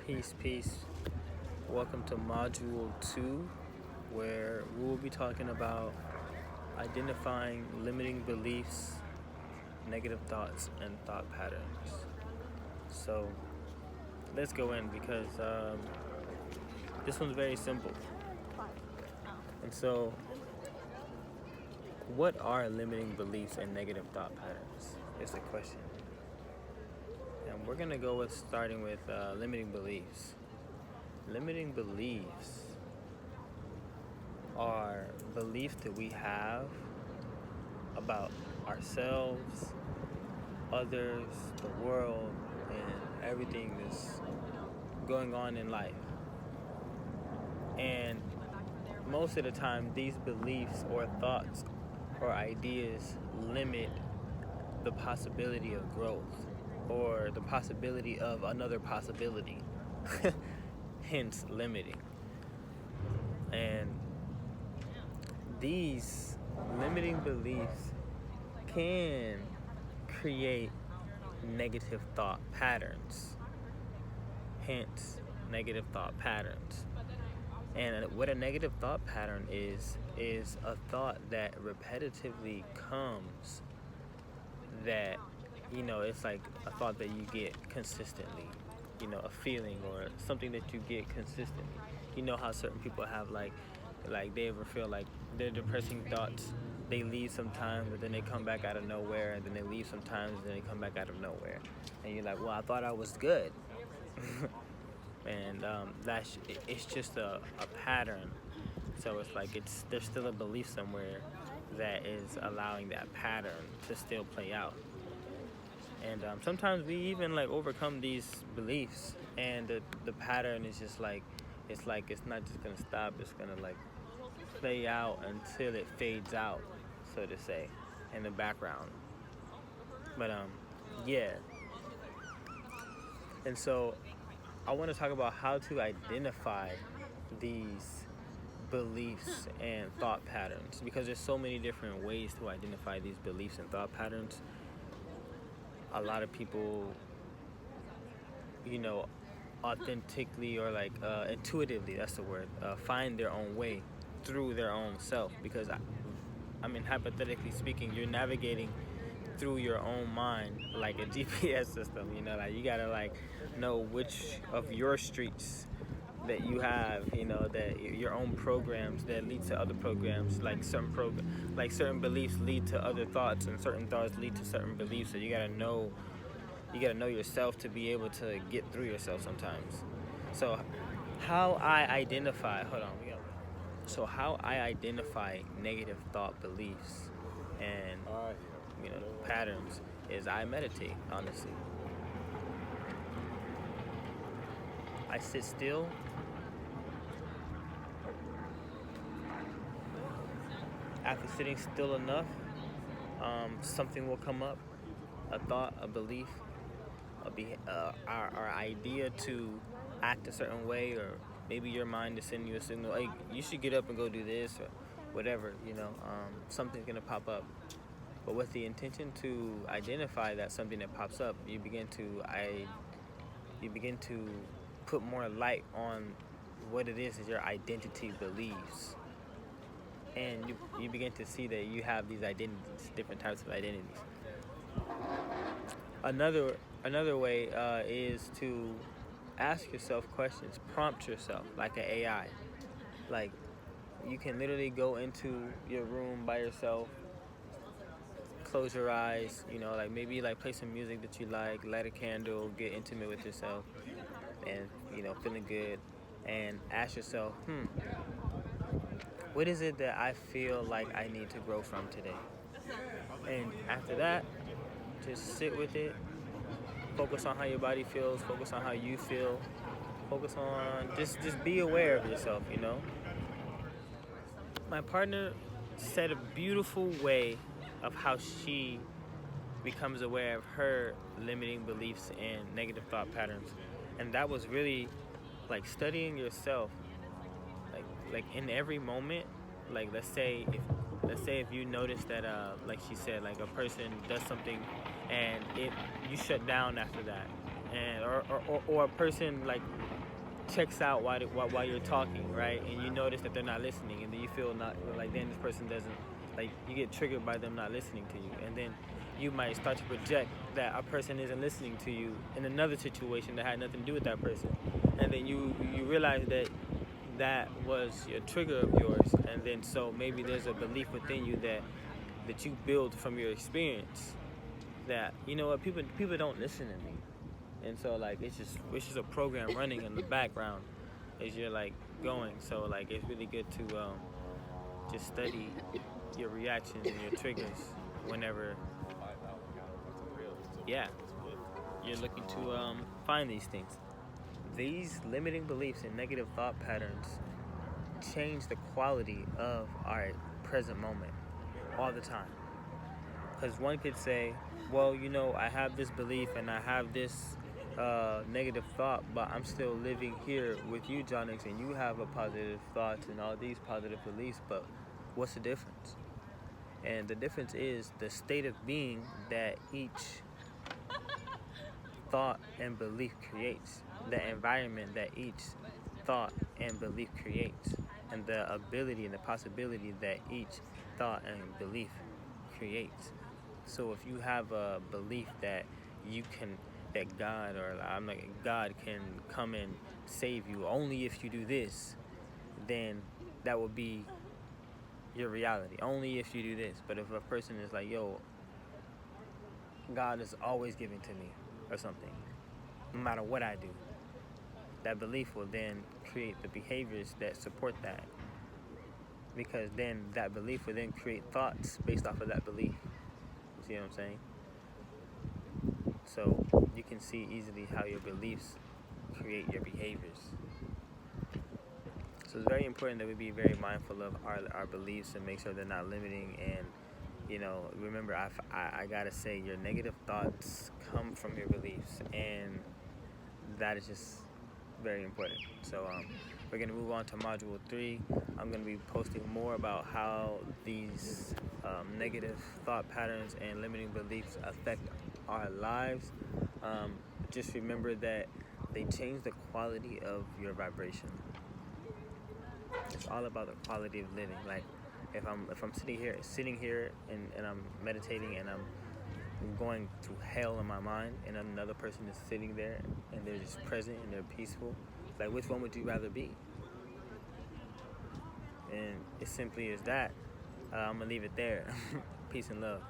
Peace. Welcome to Module 2, where we will be talking about identifying limiting beliefs, negative thoughts, and thought patterns. So, let's go in because this one's very simple. And so, what are limiting beliefs and negative thought patterns? Is the question. And we're going to go with starting with limiting beliefs. Limiting beliefs are beliefs that we have about ourselves, others, the world, and everything that's going on in life. And most of the time, these beliefs or thoughts or ideas limit the possibility of growth or the possibility of another possibility. Hence limiting. And these limiting beliefs can create negative thought patterns. Hence negative thought patterns. And what a negative thought pattern is a thought that repetitively comes that, it's like a thought that you get consistently. A feeling or something that you get consistently. You know how certain people have like they ever feel like their depressing thoughts, they leave sometimes, but then they come back out of nowhere, and then they leave sometimes, and then they come back out of nowhere. And you're like, well, I thought I was good. And it's just a pattern. So it's like there's still a belief somewhere that is allowing that pattern to still play out. And sometimes we even overcome these beliefs, and the pattern is just it's not just gonna stop. It's gonna play out until it fades out, so to say, in the background. But yeah. And so I want to talk about how to identify these beliefs and thought patterns, because there's so many different ways to identify these beliefs and thought patterns. A lot of people, authentically or intuitively, that's the word, find their own way through their own self. Because, hypothetically speaking, you're navigating through your own mind like a GPS system. You gotta know which of your streets that you have, that your own programs that lead to other programs, certain beliefs lead to other thoughts, and certain thoughts lead to certain beliefs. So you gotta know yourself to be able to get through yourself sometimes. So how I identify negative thought beliefs and patterns is I meditate, honestly. I sit still. After sitting still enough, something will come up, a thought, a belief, our idea to act a certain way, or maybe your mind is sending you a signal, hey, you should get up and go do this, or whatever, something's gonna pop up. But with the intention to identify that something that pops up, you begin to put more light on what it is your identity believes. And you begin to see that you have these identities, different types of identities. Another way is to ask yourself questions, prompt yourself like an AI. You can literally go into your room by yourself, close your eyes, maybe play some music that you like, light a candle, get intimate with yourself, and feeling good, and ask yourself, what is it that I feel like I need to grow from today? And after that, just sit with it. Focus on how your body feels. Focus on how you feel. Focus on just be aware of yourself. My partner said a beautiful way of how she becomes aware of her limiting beliefs and negative thought patterns, and that was really studying yourself. In every moment, let's say if you notice that like she said, a person does something and you shut down after that, and or a person checks out while you're talking, right? And you notice that they're not listening, and then you feel not like then this person doesn't like you get triggered by them not listening to you, and then you might start to project that a person isn't listening to you in another situation that had nothing to do with that person, and then you realize that that was a trigger of yours, and then so maybe there's a belief within you that you build from your experience that you know what people don't listen to me, and so like it's just a program running in the background as you're like going. So like it's really good to just study your reactions and your triggers whenever you're looking to find these things. These limiting beliefs and negative thought patterns change the quality of our present moment all the time. Because one could say, well, you know, I have this belief and I have this negative thought, but I'm still living here with you, Jonix, and you have a positive thoughts and all these positive beliefs, but what's the difference? And the difference is the state of being that each thought and belief creates, the environment that each thought and belief creates, and the ability and the possibility that each thought and belief creates. So if you have a belief that God can come and save you only if you do this, then that will be your reality. Only if you do this. But if a person is like, yo, God is always giving to me or something, no matter what I do, that belief will then create the behaviors that support that, because then that belief will then create thoughts based off of that belief. See what I'm saying? So you can see easily how your beliefs create your behaviors. So it's very important that we be very mindful of our beliefs and make sure they're not limiting. And you know, remember, I gotta say, your negative thoughts come from your beliefs, and that is just very important. So we're gonna move on to module 3. I'm gonna be posting more about how these negative thought patterns and limiting beliefs affect our lives. Just remember that they change the quality of your vibration. It's all about the quality of living. Like if I'm sitting here and I'm meditating and I'm going through hell in my mind, and another person is sitting there and they're just present and they're peaceful, like which one would you rather be? And it simply is that. I'm gonna leave it there. Peace and love.